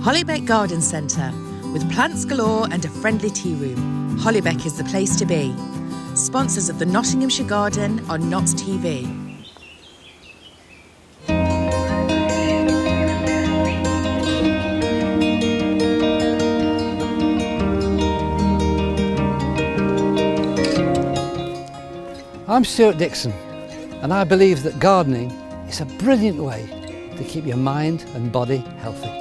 Hollybeck Garden Centre. With plants galore and a friendly tea room, Hollybeck is the place to be. Sponsors of the Nottinghamshire Garden on Notts TV. I'm Stuart Dixon, and I believe that gardening is a brilliant way to keep your mind and body healthy.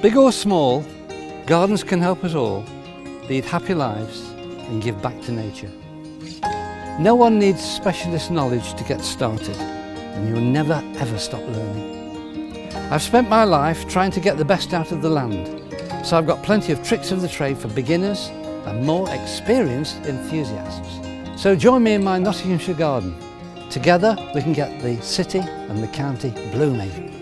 Big or small, gardens can help us all lead happy lives and give back to nature. No one needs specialist knowledge to get started, and you'll never ever stop learning. I've spent my life trying to get the best out of the land, so I've got plenty of tricks of the trade for beginners and more experienced enthusiasts. So join me in my Nottinghamshire garden. Together we can get the city and the county blooming.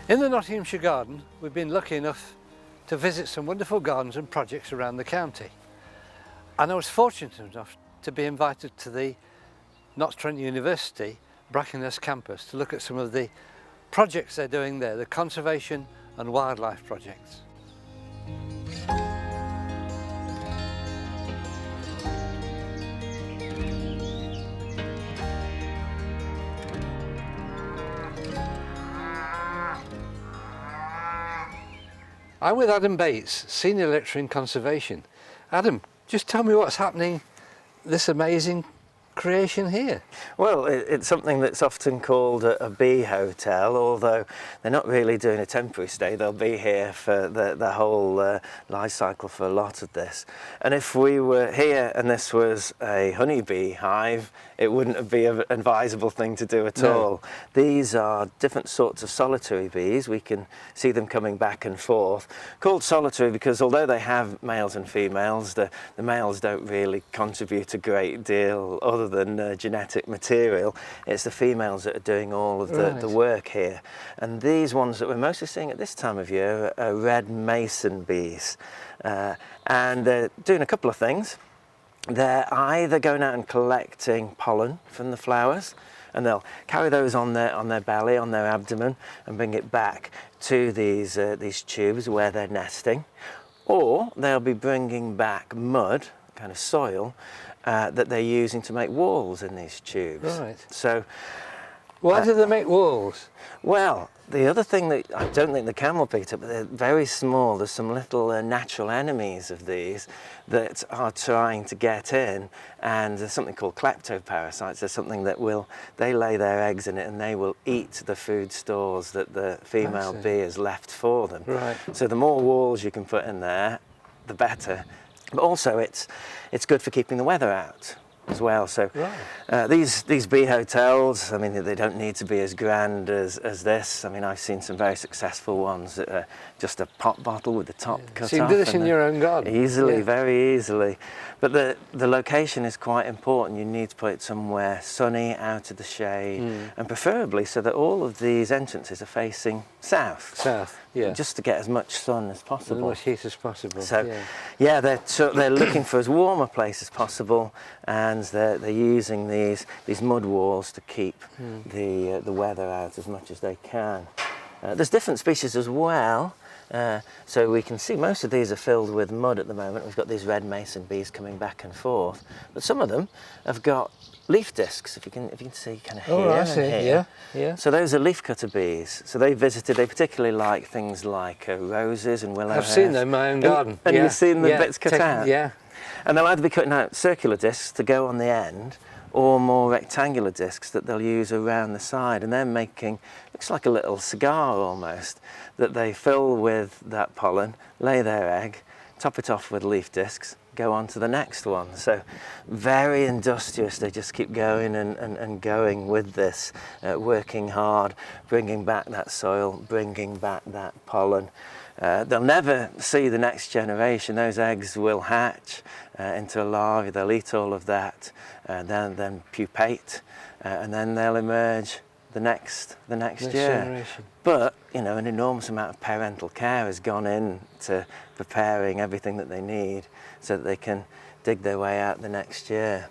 In the Nottinghamshire Garden, we've been lucky enough to visit some wonderful gardens and projects around the county. And I was fortunate enough to be invited to the Notts Trent University Brackenhurst campus to look at some of the projects they're doing there, the conservation and wildlife projects. I'm with Adam Bates, Senior Lecturer in Conservation. Adam, just tell me what's happening, this amazing creation here. Well, it's something that's often called a bee hotel, although they're not really doing a temporary stay. They'll be here for the whole life cycle for a lot of this. And if we were here and this was a honeybee hive, it wouldn't be an advisable thing to do at all. These are different sorts of solitary bees. We can see them coming back and forth. Called solitary because although they have males and females, the males don't really contribute a great deal other than genetic material. It's the females that are doing all of the work here. And these ones that we're mostly seeing at this time of year are red mason bees. And they're doing a couple of things. They're either going out and collecting pollen from the flowers, and they'll carry those on their belly, on their abdomen, and bring it back to these tubes where they're nesting, or they'll be bringing back mud, kind of soil, that they're using to make walls in these tubes. Right. So, why do they make walls? Well, the other thing that I don't think the camel picked up, but they're very small. There's some little natural enemies of these that are trying to get in, and there's something called kleptoparasites. There's something that they lay their eggs in it, and they will eat the food stores that the female bee has left for them. Right. So the more walls you can put in there, the better. But also it's good for keeping the weather out as well. So these bee hotels, I mean, they don't need to be as grand as this. I mean, I've seen some very successful ones that are just a pop bottle with the top cut off. So you can do this in your own garden? Easily, very easily. But the location is quite important. You need to put it somewhere sunny, out of the shade, and preferably so that all of these entrances are facing south. South, yeah. Just to get as much sun as possible. As much heat as possible. So, yeah, they're looking for as warm a place as possible, and they're using these mud walls to keep the weather out as much as they can. There's different species as well. So we can see most of these are filled with mud at the moment. We've got these red mason bees coming back and forth, but some of them have got leaf discs. If you can see, kind of here. Oh, I see. Here. Yeah. So those are leafcutter bees. So they particularly like things like roses and willow. I've seen them in my own garden. And you've seen the bits cut out. Yeah. And they'll either be cutting out circular discs to go on the end, or more rectangular discs that they'll use around the side, and they're making, looks like a little cigar almost, that they fill with that pollen, lay their egg, top it off with leaf discs, go on to the next one. So very industrious, they just keep going and going with this, working hard, bringing back that soil, bringing back that pollen. They'll never see the next generation. Those eggs will hatch into a larvae, they'll eat all of that, then pupate, and then they'll emerge the next year. Generation. But, you know, an enormous amount of parental care has gone into preparing everything that they need so that they can dig their way out the next year.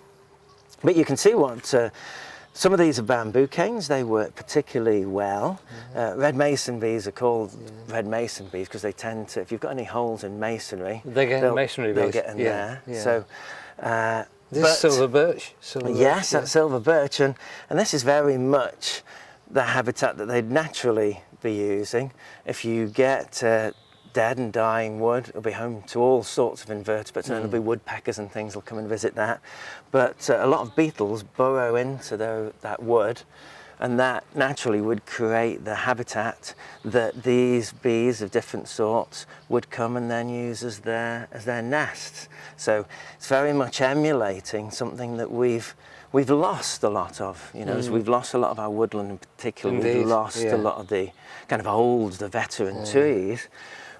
But you can see what some of these are bamboo canes. They work particularly well. Red mason bees are called red mason bees because they tend to, if you've got any holes in masonry, They get in masonry they'll bees. get in there. Yeah. So, This is silver birch. Yes, that's silver birch, and this is very much the habitat that they'd naturally be using. If you get dead and dying wood, it'll be home to all sorts of invertebrates, and there'll be woodpeckers and things will come and visit that. But a lot of beetles burrow into that wood, and that naturally would create the habitat that these bees of different sorts would come and then use as their nests. So it's very much emulating something that we've lost a lot of, you know, as we've lost a lot of our woodland in particular. Indeed, we've lost yeah. a lot of the kind of the veteran trees.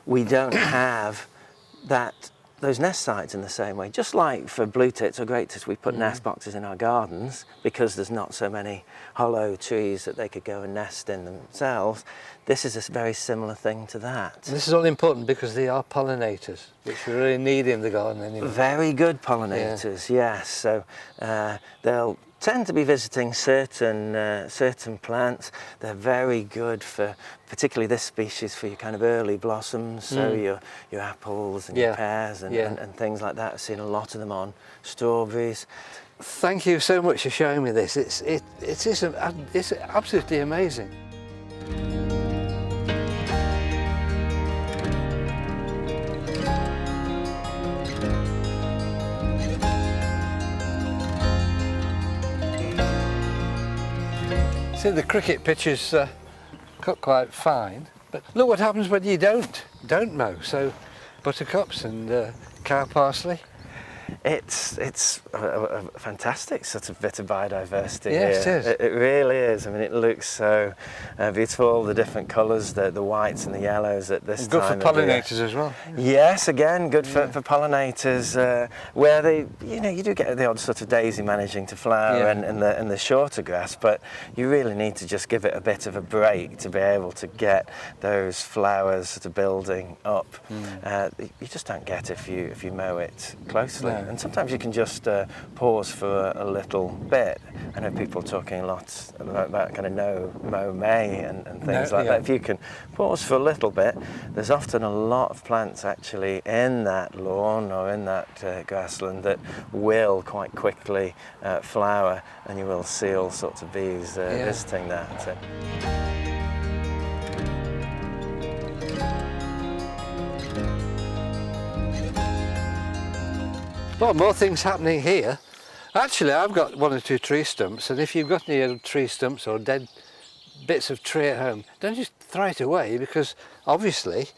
We don't have those nest sites in the same way. Just like for blue tits or great tits, we put nest boxes in our gardens because there's not so many hollow trees that they could go and nest in themselves. This is a very similar thing to that. This is all important because they are pollinators, which we really need in the garden anyway. Very good pollinators, yes. So they'll tend to be visiting certain plants. They're very good for, particularly this species, for your kind of early blossoms, so your apples and your pears and things like that. I've seen a lot of them on strawberries. Thank you so much for showing me this. It's absolutely amazing. See, the cricket pitch is cut quite fine, but look what happens when you don't mow. So buttercups and cow parsley. It's a fantastic sort of bit of biodiversity Yes, here. it is. It really is. I mean, it looks so beautiful, all the different colours, the whites and the yellows at this Good time for of the year. pollinators as well. Yes, again, good for pollinators, where they, you do get the odd sort of daisy managing to flower and the shorter grass, but you really need to just give it a bit of a break to be able to get those flowers sort of building up. You just don't get if you mow it closely. No. And sometimes you can just pause for a little bit. I know people talking a lot about kind of mow May and things like that. If you can pause for a little bit, there's often a lot of plants actually in that lawn or in that grassland that will quite quickly flower, and you will see all sorts of bees visiting that. Well, more things happening here. Actually, I've got one or two tree stumps, and if you've got any old tree stumps or dead bits of tree at home, don't just throw it away, because obviously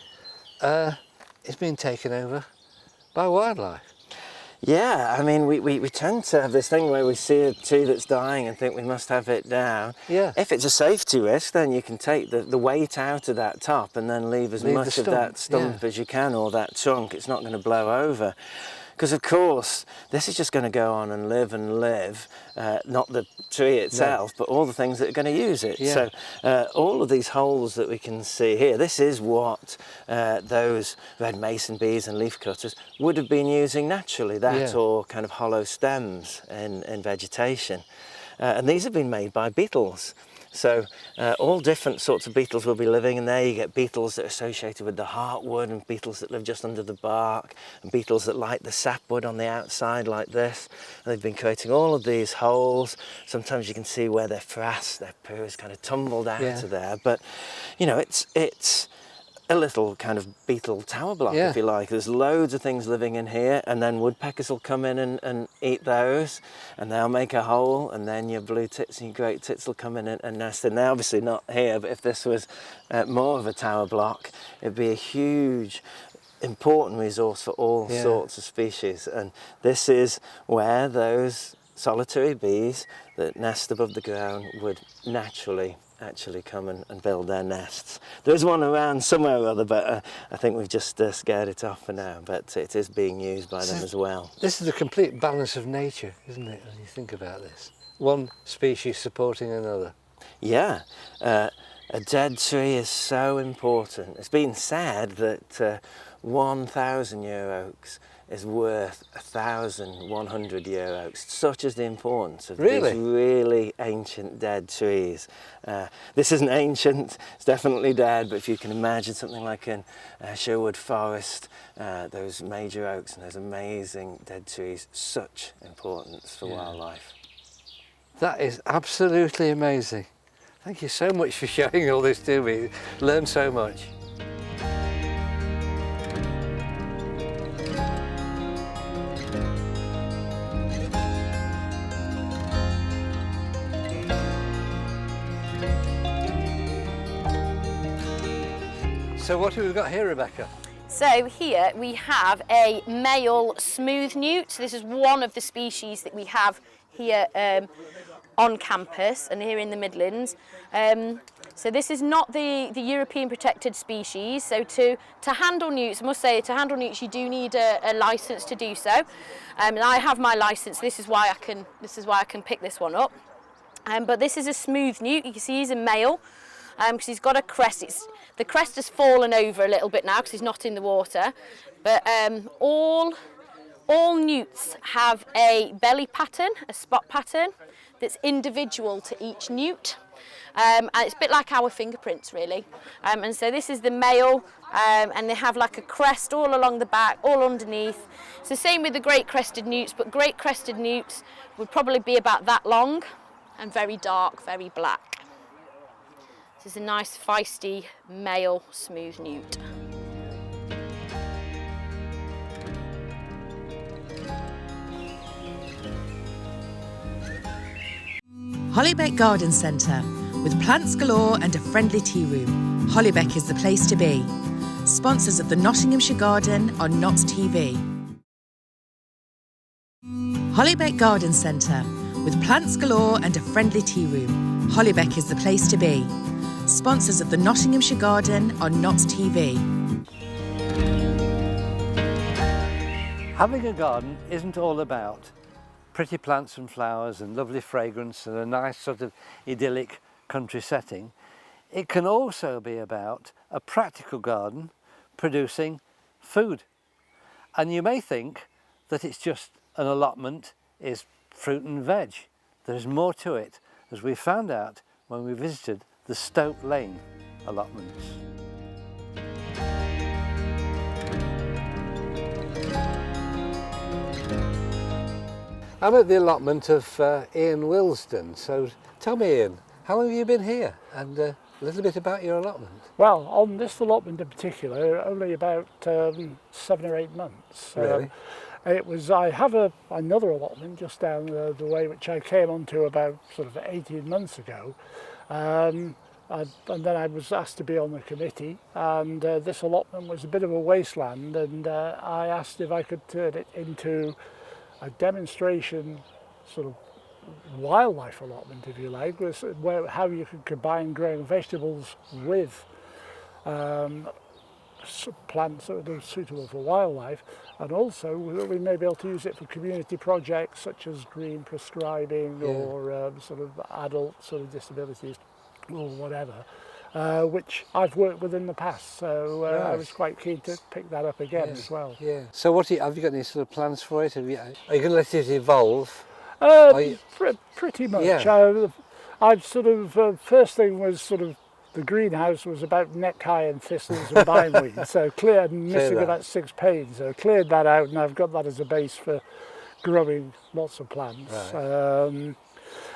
it's been taken over by wildlife. Yeah, I mean, we tend to have this thing where we see a tree that's dying and think we must have it down. Yeah. If it's a safety risk, then you can take the weight out of that top and then leave as much of that stump as you can, or that trunk. It's not going to blow over. Because of course, this is just going to go on and live, not the tree itself, but all the things that are going to use it. Yeah. So all of these holes that we can see here, this is what those red mason bees and leaf cutters would have been using naturally, or kind of hollow stems in vegetation. And these have been made by beetles. So all different sorts of beetles will be living in there. You get beetles that are associated with the heartwood, and beetles that live just under the bark, and beetles that like the sapwood on the outside like this. And they've been creating all of these holes. Sometimes you can see where their frass, their poo is kind of tumbled out of there. But, it's a little kind of beetle tower block, if you like. There's loads of things living in here, and then woodpeckers will come in and eat those, and they'll make a hole, and then your blue tits and your great tits will come in and nest in. They're obviously not here, but if this was more of a tower block, it'd be a huge, important resource for all sorts of species. And this is where those solitary bees that nest above the ground would naturally actually come and build their nests. There's one around somewhere or other, but I think we've just scared it off for now, but it is being used by them as well. This is the complete balance of nature, isn't it, when you think about this? One species supporting another. Yeah, a dead tree is so important. It's been said that 1,000 year oaks is worth 1,100-year oaks, such is the importance of Really? these really ancient dead trees. This isn't ancient, it's definitely dead, but if you can imagine something like in Sherwood Forest, those major oaks and those amazing dead trees, such importance for wildlife. That is absolutely amazing. Thank you so much for showing all this to me. Learned so much. So what have we got here, Rebecca? So here we have a male smooth newt. This is one of the species that we have here on campus and here in the Midlands. So this is not the European protected species. So to handle newts, I must say, to handle newts you do need a licence to do so. And I have my licence. This is why I can pick this one up. But this is a smooth newt. You can see he's a male. Because he's got a crest. The crest has fallen over a little bit now because he's not in the water. But all newts have a belly pattern, a spot pattern, that's individual to each newt. And it's a bit like our fingerprints, really. And so this is the male, and they have like a crest all along the back, all underneath. It's the same with the great crested newts, but great crested newts would probably be about that long and very dark, very black. This is a nice feisty male smooth newt. Holybeck Garden Centre. With plants galore and a friendly tea room, Holybeck is the place to be. Sponsors of the Nottinghamshire Garden on Notts TV. Holybeck Garden Centre. With plants galore and a friendly tea room, Holybeck is the place to be. Sponsors of the Nottinghamshire Garden on Notts TV. Having a garden isn't all about pretty plants and flowers and lovely fragrance and a nice sort of idyllic country setting. It can also be about a practical garden producing food. And you may think that it's just an allotment is fruit and veg. There's more to it, as we found out when we visited the Stoke Lane allotments. I'm at the allotment of Ian Wilsden, so tell me, Ian, how long have you been here, and a little bit about your allotment? Well, on this allotment in particular, only about 7 or 8 months. Really? I have another allotment just down the way, which I came onto about sort of 18 months ago. And then I was asked to be on the committee, and this allotment was a bit of a wasteland, and I asked if I could turn it into a demonstration sort of wildlife allotment, if you like, how you can combine growing vegetables with plants that are suitable for wildlife, and also we may be able to use it for community projects such as green prescribing or sort of adult sort of disabilities or whatever, which I've worked with in the past, so I was quite keen to pick that up again as well. Yeah. So have you got any sort of plans for it? Are you going to let it evolve? Pretty much. Yeah. I've sort of, first thing was sort of, the greenhouse was about neck high in thistles and bindweed, so cleared and missing about 6 panes, so cleared that out, and I've got that as a base for growing lots of plants. Right.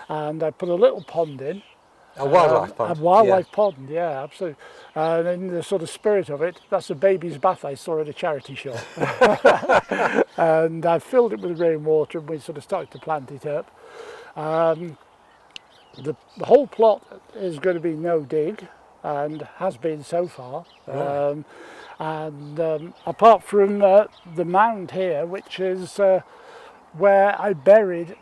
And I put a little pond in. A wildlife pond? A wildlife pond, yeah, absolutely. And in the sort of spirit of it, that's a baby's bath I saw at a charity shop. And I filled it with rainwater, and we sort of started to plant it up. The whole plot is going to be no dig, and has been so far. Right. Apart from the mound here, which is where I buried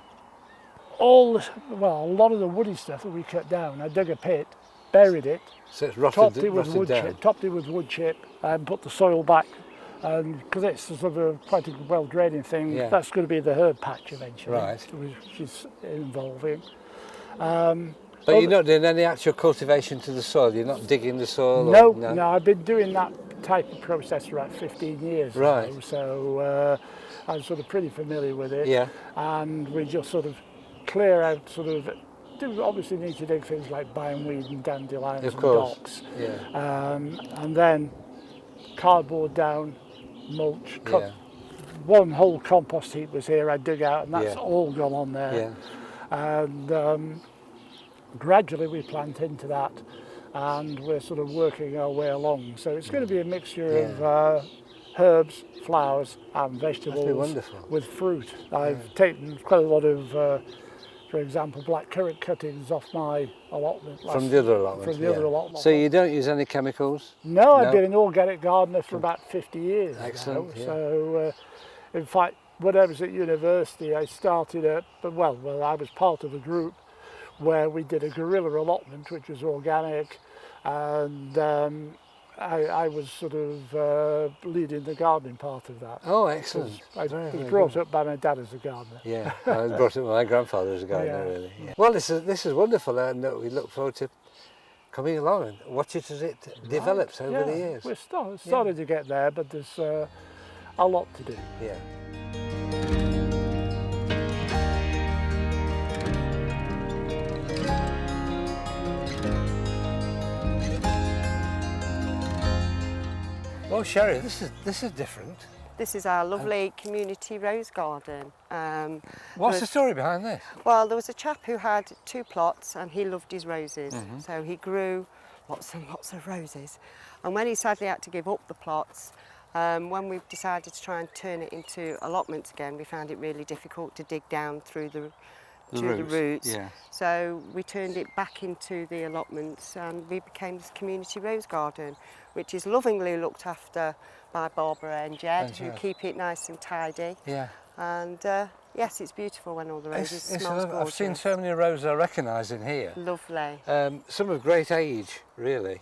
a lot of the woody stuff that we cut down. I dug a pit, buried it, so it's rotted, topped it with wood chip, and put the soil back. And because it's sort of quite a well draining thing, that's going to be the herb patch eventually, right, which is involving. But you're not doing any actual cultivation to the soil? You're not digging the soil? No, I've been doing that type of process for about 15 years right. now. So I'm sort of pretty familiar with it. Yeah. And we just sort of clear out do obviously need to dig things like bindweed and dandelions Of and course. docks. Yeah. And then cardboard down, mulch, Yeah. one whole compost heap was here I dug out, and that's Yeah. all gone on there. Yeah. And gradually we plant into that, and we're sort of working our way along. So it's going to be a mixture of herbs, flowers and vegetables wonderful. with fruit. I've taken quite a lot of, for example, black currant cuttings off my allotment. From the other allotment. From the other allotment. So you don't use any chemicals? No, I've been an organic gardener for about 50 years Excellent, now. yeah. So, in fact, when I was at university, I started I was part of a group where we did a guerrilla allotment, which was organic, and I was sort of leading the gardening part of that. Oh, excellent. I was brought up by my dad as a gardener. Yeah, I was brought up by my grandfather as a gardener, really. Yeah. Well, this is wonderful, and we look forward to coming along and watch it as it develops over the years. We're starting to get there, but there's a lot to do. Yeah. Well, Sherry, this is different. This is our lovely community rose garden. What's the story behind this? Well, there was a chap who had 2 plots and he loved his roses. So he grew lots and lots of roses. And when he sadly had to give up the plots, when we decided to try and turn it into allotments again, we found it really difficult to dig down through the roots. Yeah. So we turned it back into the allotments and we became this community rose garden, which is lovingly looked after by Barbara and Jed, who keep it nice and tidy. Yeah. And yes, it's beautiful when all the roses smells gorgeous. I've seen so many roses I recognise in here. Lovely. Some of great age, really.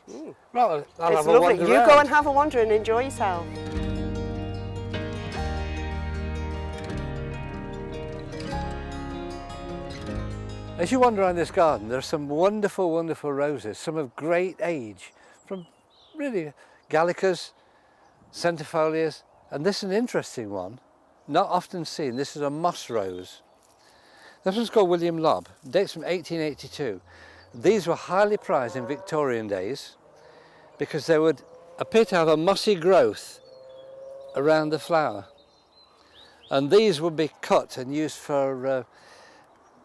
Well, I'll It's have a lovely. wander You around. go and have a wander and enjoy yourself. As you wander around this garden, there are some wonderful, wonderful roses, some of great age, from really Gallicas, centifolias, and this is an interesting one, not often seen. This is a moss rose. This one's called William Lobb, dates from 1882. These were highly prized in Victorian days because they would appear to have a mossy growth around the flower. And these would be cut and used for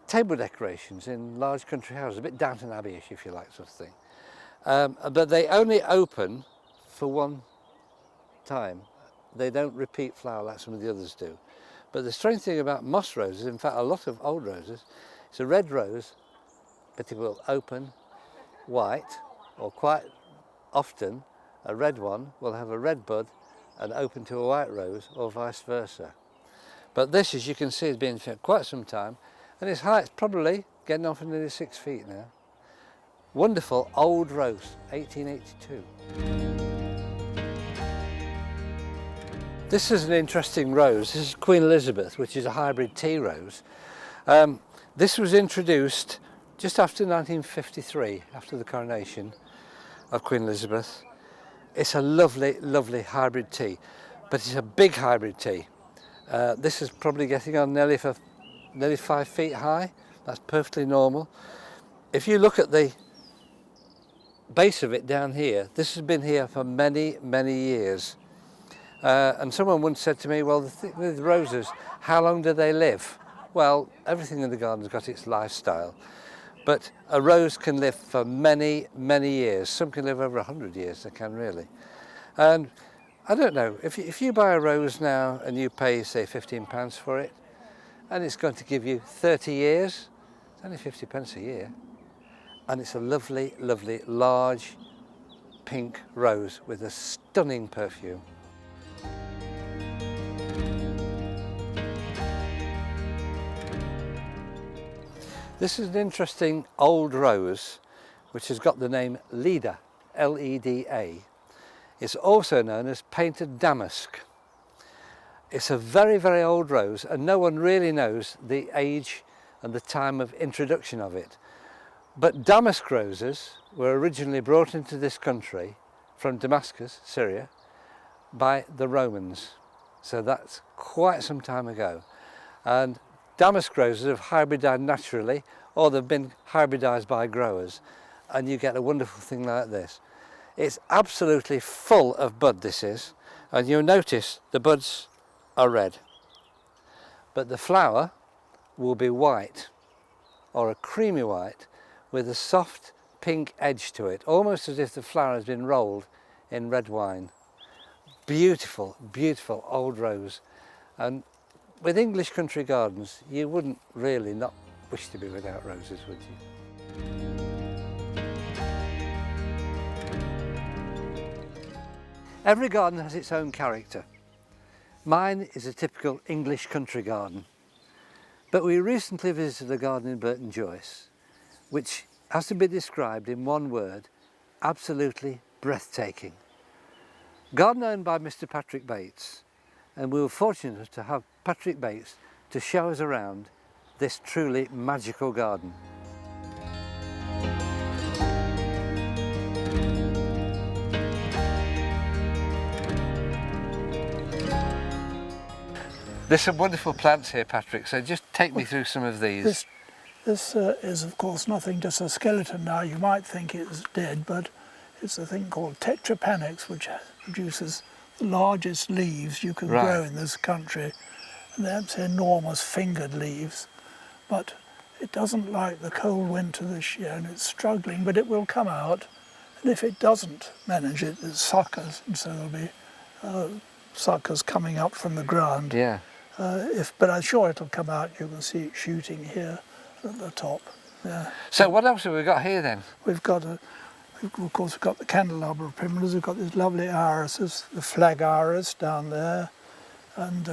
table decorations in large country houses, a bit Downton Abbey-ish if you like, sort of thing. But they only open for one time. They don't repeat flower like some of the others do. But the strange thing about moss roses, in fact a lot of old roses, it's a red rose, but it will open white, or quite often a red one will have a red bud and open to a white rose, or vice versa. But this, as you can see, has been for quite some time, and its height's probably getting on for nearly 6 feet now. Wonderful old rose, 1882. This is an interesting rose. This is Queen Elizabeth, which is a hybrid tea rose. This was introduced just after 1953, after the coronation of Queen Elizabeth. It's a lovely, lovely hybrid tea, but it's a big hybrid tea. This is probably getting on nearly 5 feet high. That's perfectly normal. If you look at the base of it down here, this has been here for many, many years. And someone once said to me, well, with roses, how long do they live? Well, everything in the garden's got its lifestyle, but a rose can live for many, many years. Some can live over 100 years, they can really. And I don't know, if you buy a rose now and you pay, say, £15 for it, and it's going to give you 30 years, it's only 50 pence a year, and it's a lovely, lovely, large pink rose with a stunning perfume. This is an interesting old rose which has got the name Leda, L-E-D-A. It's also known as painted damask. It's a very, very old rose and no one really knows the age and the time of introduction of it. But damask roses were originally brought into this country from Damascus, Syria, by the Romans. so that's quite some time ago. And damask roses have hybridised naturally, or they've been hybridised by growers, and you get a wonderful thing like this. It's absolutely full of bud, this is, and you'll notice the buds are red, but the flower will be white, or a creamy white, with a soft pink edge to it, almost as if the flower has been rolled in red wine. Beautiful, beautiful old rose. And with English country gardens, you wouldn't really not wish to be without roses, would you? Every garden has its own character. Mine is a typical English country garden. But we recently visited a garden in Burton Joyce, which has to be described in one word: absolutely breathtaking. Garden owned by Mr. Patrick Bates, and we were fortunate to have Patrick Bates to show us around this truly magical garden. There's some wonderful plants here, Patrick, so just take me through some of these. This is of course nothing, just a skeleton now. You might think it's dead, but it's a thing called tetrapanax, which produces the largest leaves you can grow in this country. And that's enormous fingered leaves, but it doesn't like the cold winter this year, and it's struggling, but it will come out. And if it doesn't manage it, there's suckers, and so there'll be suckers coming up from the ground. Yeah. But I'm sure it'll come out. You can see it shooting here at the top. Yeah. So what else have we got here then? We've got of course we've got the candelabra primulas. We've got these lovely irises, the flag iris down there, and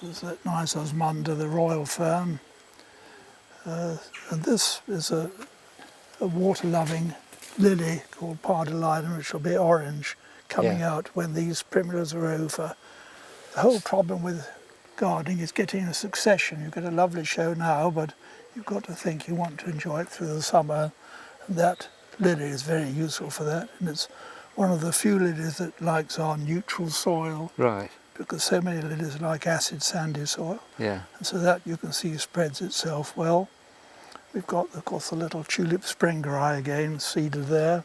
there's that nice osmunda, the royal fern. And this is a water-loving lily called pardalinum, which will be orange, coming out when these primulas are over. The whole problem with gardening is getting a succession. You get a lovely show now, but you've got to think you want to enjoy it through the summer, and that lily is very useful for that. And it's one of the few lilies that likes our neutral soil. Right. Because so many lilies like acid sandy soil. Yeah. And so that you can see spreads itself well. We've got, of course, the little tulip springeri again, seeded there.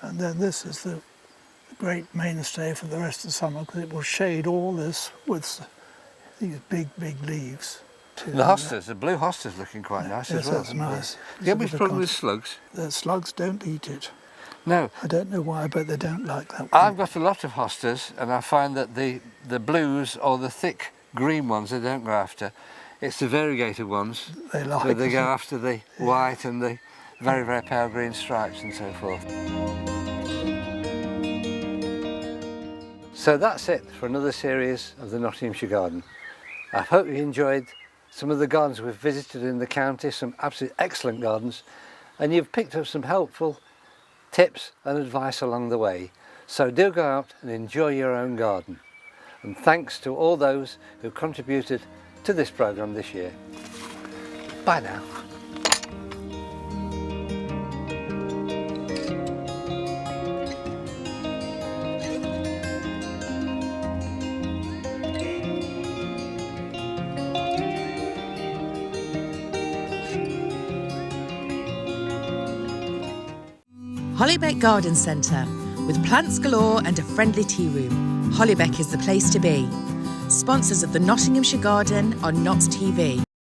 And then this is the great mainstay for the rest of the summer, because it will shade all this with these big, big leaves. Too. The hostas, the blue hostas looking quite nice as well. That's nice. Do you have any problem with slugs? The slugs don't eat it. No. I don't know why, but they don't like that one. I've got a lot of hostas, and I find that the blues or the thick green ones they don't go after. It's the variegated ones. They like where they go after the white and the very, very pale green stripes and so forth. So that's it for another series of the Nottinghamshire Garden. I hope you enjoyed some of the gardens we've visited in the county, some absolutely excellent gardens, and you've picked up some helpful tips and advice along the way. So do go out and enjoy your own garden. And thanks to all those who contributed to this programme this year. Bye now. Hollybeck Garden Centre. With plants galore and a friendly tea room, Hollybeck is the place to be. Sponsors of the Nottinghamshire Garden on Notts TV.